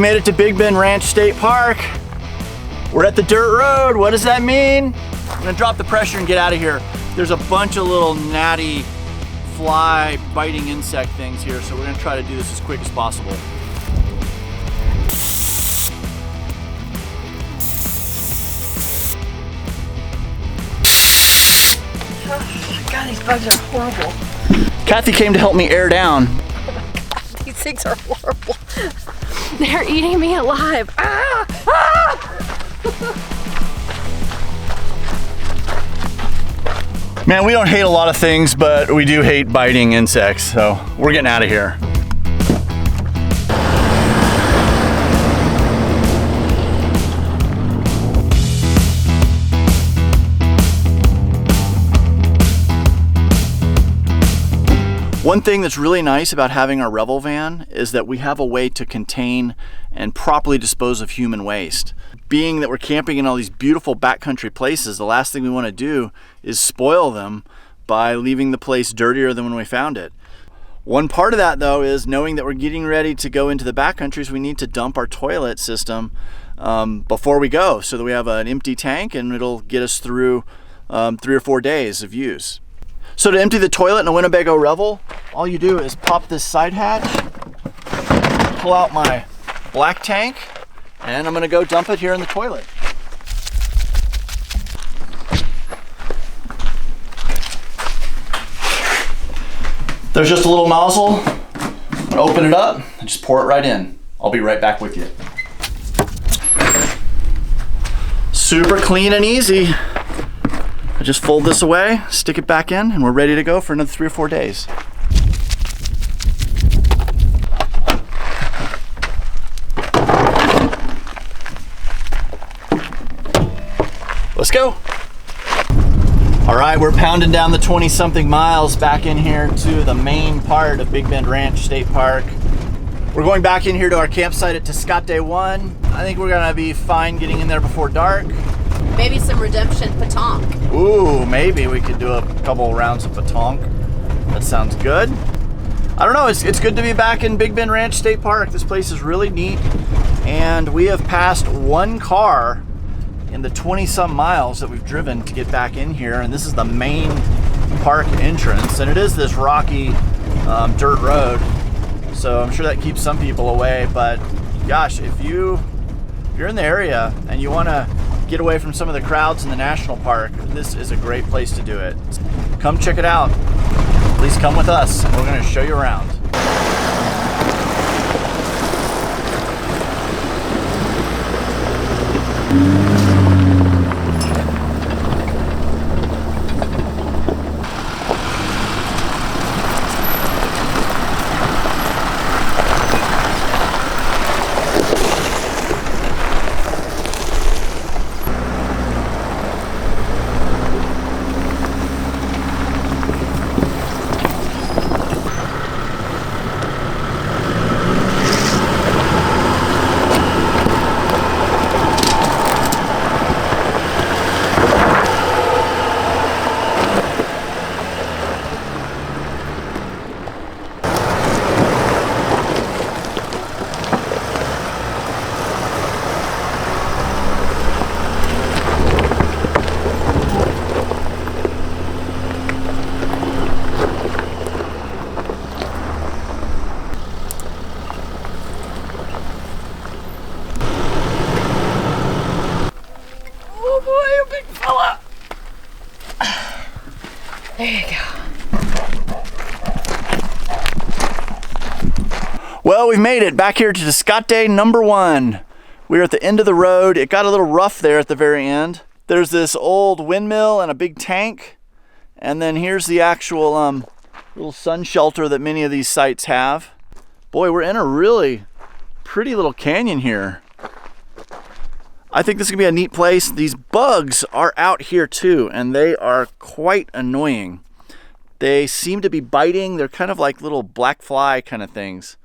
made it to Big Bend Ranch State Park. We're at the dirt road. What does that mean? I'm gonna drop the pressure and get out of here. There's a bunch of little gnatty fly biting insect things here, so we're gonna try to do this as quick as possible. Oh, God, these bugs are horrible. Kathy came to help me air down. Oh my God, these things are horrible. They're eating me alive. Ah! Ah! Man, we don't hate a lot of things, but we do hate biting insects, so we're getting out of here. One thing that's really nice about having our Revel van is that we have a way to contain and properly dispose of human waste. Being that we're camping in all these beautiful backcountry places, the last thing we want to do is spoil them by leaving the place dirtier than when we found it. One part of that though is knowing that we're getting ready to go into the backcountries, we need to dump our toilet system before we go so that we have an empty tank and it'll get us through 3 or 4 days of use. So to empty the toilet in a Winnebago Revel, all you do is pop this side hatch, pull out my black tank, and I'm gonna go dump it here in the toilet. There's just a little nozzle. I'm gonna open it up and just pour it right in. I'll be right back with you. Super clean and easy. I just fold this away, stick it back in, and we're ready to go for another 3 or 4 days. Let's go. All right, we're pounding down the 20-something miles back in here to the main part of Big Bend Ranch State Park. We're going back in here to our campsite at Tascate 1. I think we're gonna be fine getting in there before dark. Maybe some redemption petanque. Ooh, maybe we could do a couple rounds of petanque. That sounds good. I don't know, it's good to be back in Big Bend Ranch State Park. This place is really neat. And we have passed one car in the 20-some miles that we've driven to get back in here. And this is the main park entrance. And it is this rocky dirt road. So I'm sure that keeps some people away. But gosh, if you're in the area and you wanna get away from some of the crowds in the national park, this is a great place to do it. Come check it out. Please come with us and we're going to show you around. There you go. Well, we've made it back here to Tascate number 1. We're at the end of the road. It got a little rough there at the very end. There's this old windmill and a big tank. And then here's the actual little sun shelter that many of these sites have. Boy, we're in a really pretty little canyon here. I think this is gonna be a neat place. These bugs are out here too, and they are quite annoying. They seem to be biting. They're kind of like little black fly kind of things.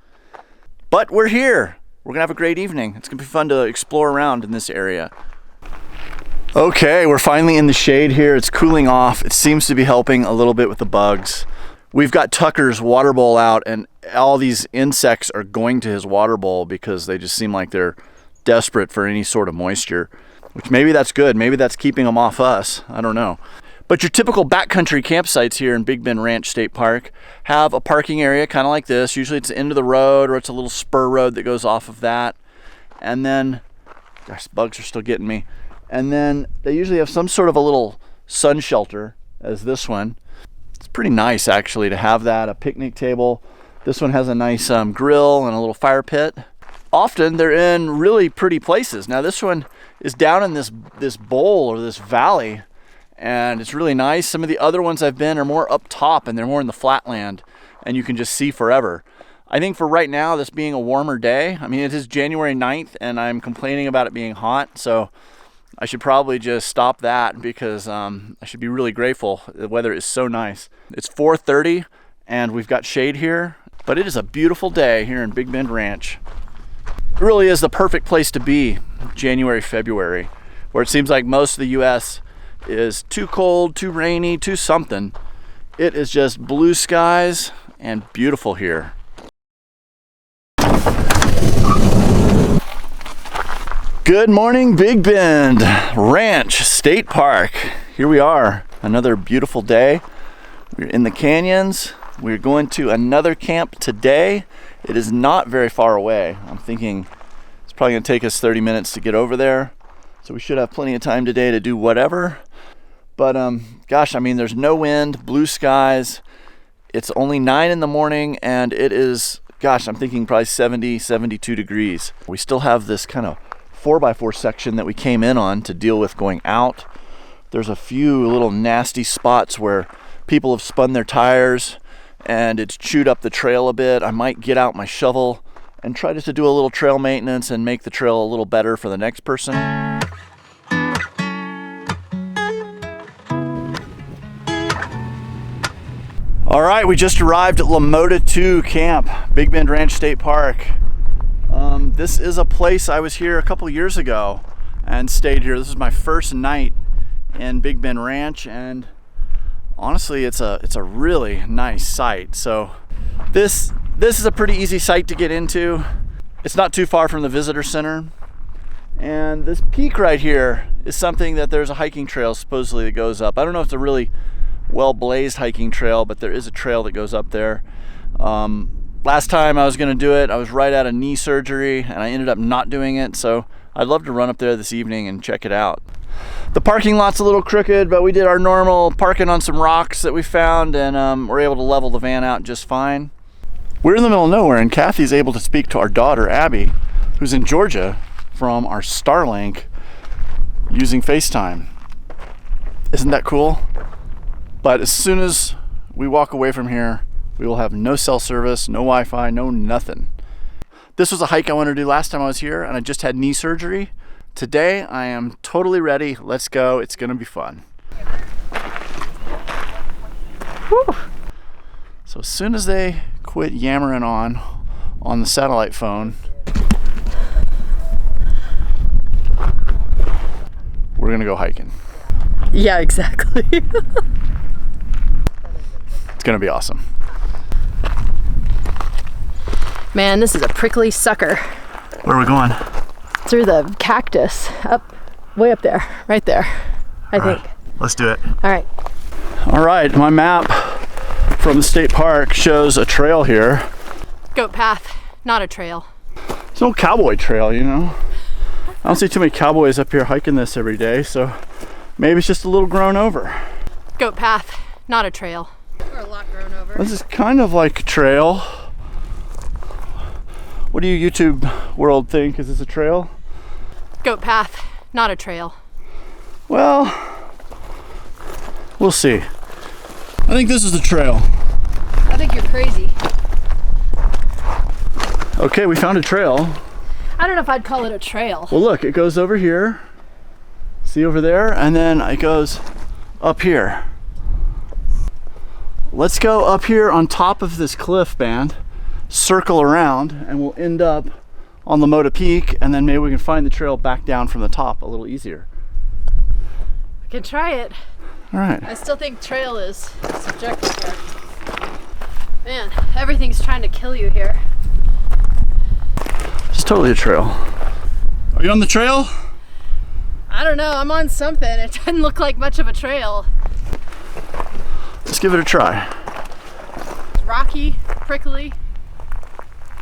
But we're here. We're gonna have a great evening. It's gonna be fun to explore around in this area. Okay, we're finally in the shade here. It's cooling off. It seems to be helping a little bit with the bugs. We've got Tucker's water bowl out, and all these insects are going to his water bowl because they just seem like they're desperate for any sort of moisture, which maybe that's good. Maybe that's keeping them off us. I don't know. But your typical backcountry campsites here in Big Bend Ranch State Park have a parking area kind of like this. Usually it's the end of the road or it's a little spur road that goes off of that. And then, gosh, bugs are still getting me. And then they usually have some sort of a little sun shelter as this one. It's pretty nice actually to have that, a picnic table. This one has a nice grill and a little fire pit. Often they're in really pretty places. Now this one is down in this bowl or this valley, and it's really nice. Some of the other ones I've been are more up top and they're more in the flatland and you can just see forever. I think for right now, this being a warmer day, I mean, it is January 9th and I'm complaining about it being hot, so I should probably just stop that because I should be really grateful. The weather is so nice. It's 4:30 and we've got shade here, but it is a beautiful day here in Big Bend Ranch. It really is the perfect place to be January, February, where it seems like most of the US is too cold, too rainy, too something. It is just blue skies and beautiful here. Good morning, Big Bend Ranch State Park. Here we are, another beautiful day. We're in the canyons. We're going to another camp today. It is not very far away. I'm thinking it's probably gonna take us 30 minutes to get over there. So we should have plenty of time today to do whatever. But gosh, I mean, there's no wind, blue skies. It's only 9 in the morning and it is, gosh, I'm thinking probably 70, 72 degrees. We still have this kind of 4x4 section that we came in on to deal with going out. There's a few little nasty spots where people have spun their tires and it's chewed up the trail a bit. I might get out my shovel and try just to do a little trail maintenance and make the trail a little better for the next person. All right, we just arrived at La Mota 2 Camp, Big Bend Ranch State Park. This is a place I was here a couple years ago and stayed here. This is my first night in Big Bend Ranch, and honestly, it's a really nice site. So this is a pretty easy site to get into. It's not too far from the visitor center, and this peak right here is something that there's a hiking trail supposedly that goes up. I don't know if it's a really well-blazed hiking trail, but there is a trail that goes up there. Last time I was going to do it, I was right out of knee surgery and I ended up not doing it, so I'd love to run up there this evening and check it out. The parking lot's a little crooked, but we did our normal parking on some rocks that we found, and we're able to level the van out just fine. We're in the middle of nowhere, and Kathy's able to speak to our daughter, Abby, who's in Georgia, from our Starlink using FaceTime. Isn't that cool? But as soon as we walk away from here, we will have no cell service, no Wi-Fi, no nothing. This was a hike I wanted to do last time I was here, and I just had knee surgery. Today, I am totally ready. Let's go. It's gonna be fun. Whew. So as soon as they quit yammering on the satellite phone, we're gonna go hiking. Yeah, exactly. It's gonna be awesome. Man, this is a prickly sucker. Where are we going? Through the cactus, way up there, right there, I think. Right, let's do it. All right. All right, my map from the state park shows a trail here. Goat path, not a trail. It's no cowboy trail, you know. I don't see too many cowboys up here hiking this every day, so maybe it's just a little grown over. Goat path, not a trail. Or a lot grown over. This is kind of like a trail. What do you YouTube world think? Is this a trail? Goat path, not a trail. Well, we'll see. I think this is the trail. I think you're crazy. Okay, we found a trail. I don't know if I'd call it a trail. Well, look, it goes over here. See over there? And then it goes up here. Let's go up here on top of this cliff band, circle around, and we'll end up on La Mota Peak, and then maybe we can find the trail back down from the top a little easier. I can try it. All right. I still think trail is subjective here. Man, Everything's trying to kill you here. It's totally a trail. Are you on the trail? I don't know, I'm on something. It doesn't look like much of a trail. Let's give it a try. It's rocky, prickly,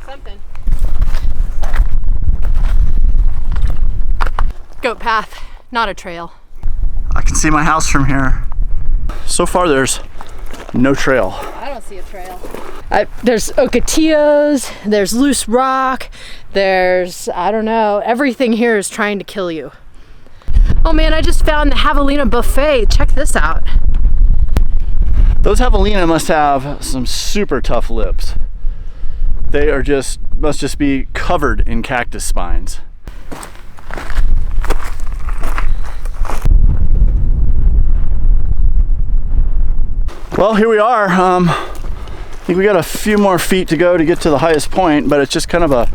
something. Goat path, not a trail. I can see my house from here. So far there's no trail. I don't see a trail. There's ocotillos, there's loose rock, there's, I don't know, everything here is trying to kill you. Oh man, I just found the javelina buffet. Check this out. Those javelina must have some super tough lips. They are must just be covered in cactus spines. Well, here we are. I think we got a few more feet to go to get to the highest point, but it's just kind of a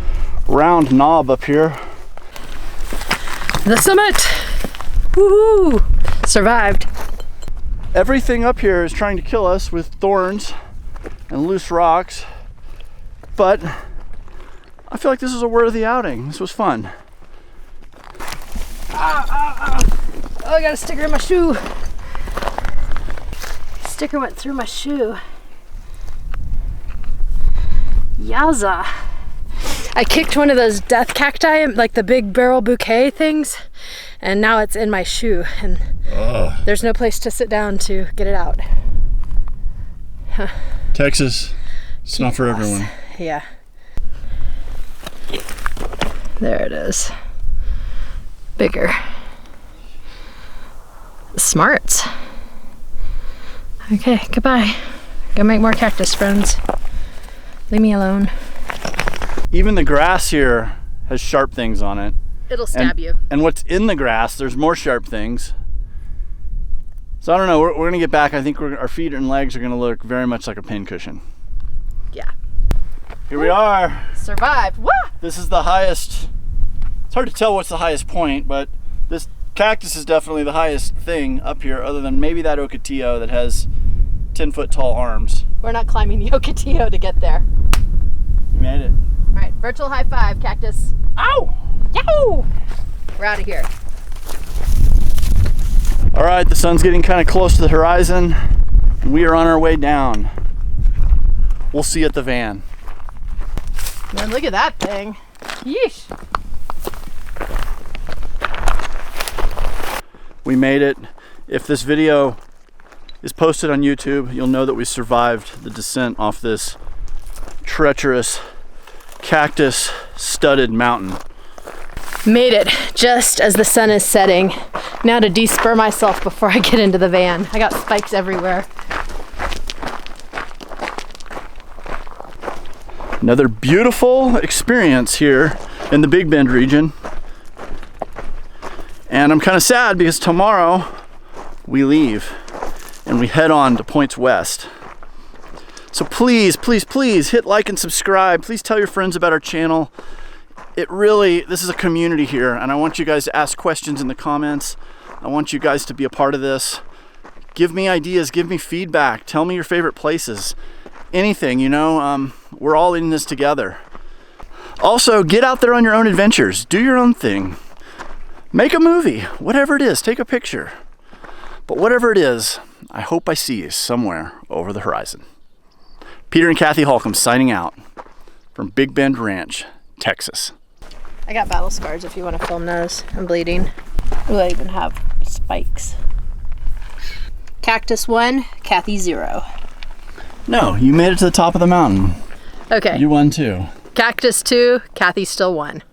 round knob up here. The summit! Woohoo! Survived. Everything up here is trying to kill us with thorns and loose rocks, but I feel like this is a worthy outing. This was fun. Oh, I got a sticker in my shoe. Sticker went through my shoe. Yowza. I kicked one of those death cacti, like the big barrel bouquet things, and now it's in my shoe, and there's no place to sit down to get it out. Huh. Texas, it's not for everyone. Yeah. There it is. Bigger. Smarts. Okay, goodbye. Go make more cactus friends. Leave me alone. Even the grass here has sharp things on it. It'll stab you. And what's in the grass, there's more sharp things. So I don't know, we're gonna get back. I think our feet and legs are gonna look very much like a pincushion. Yeah. Here we are. Survived. Woo! This is the highest, it's hard to tell what's the highest point, but this cactus is definitely the highest thing up here, other than maybe that ocotillo that has 10-foot tall arms. We're not climbing the ocotillo to get there. You made it. All right, virtual high five, cactus. Ow! Yahoo! We're out of here. All right, the sun's getting kind of close to the horizon. We are on our way down. We'll see you at the van. Man, look at that thing. Yeesh. We made it. If this video is posted on YouTube, you'll know that we survived the descent off this treacherous cactus studded mountain. Made it just as the sun is setting. Now to de-spur myself before I get into the van. I got spikes everywhere. Another beautiful experience here in the Big Bend region. And I'm kind of sad because tomorrow we leave and we head on to points west. So please, please, please hit like and subscribe. Please tell your friends about our channel. This is a community here, and I want you guys to ask questions in the comments. I want you guys to be a part of this. Give me ideas, give me feedback. Tell me your favorite places. Anything, you know, we're all in this together. Also, get out there on your own adventures. Do your own thing. Make a movie, whatever it is, take a picture. But whatever it is, I hope I see you somewhere over the horizon. Peter and Kathy Holcombe signing out from Big Bend Ranch, Texas. I got battle scars if you want to film those. I'm bleeding. Ooh, I even have spikes. Cactus 1, Kathy 0. No, you made it to the top of the mountain. Okay. You won too. Cactus 2, Kathy still 1.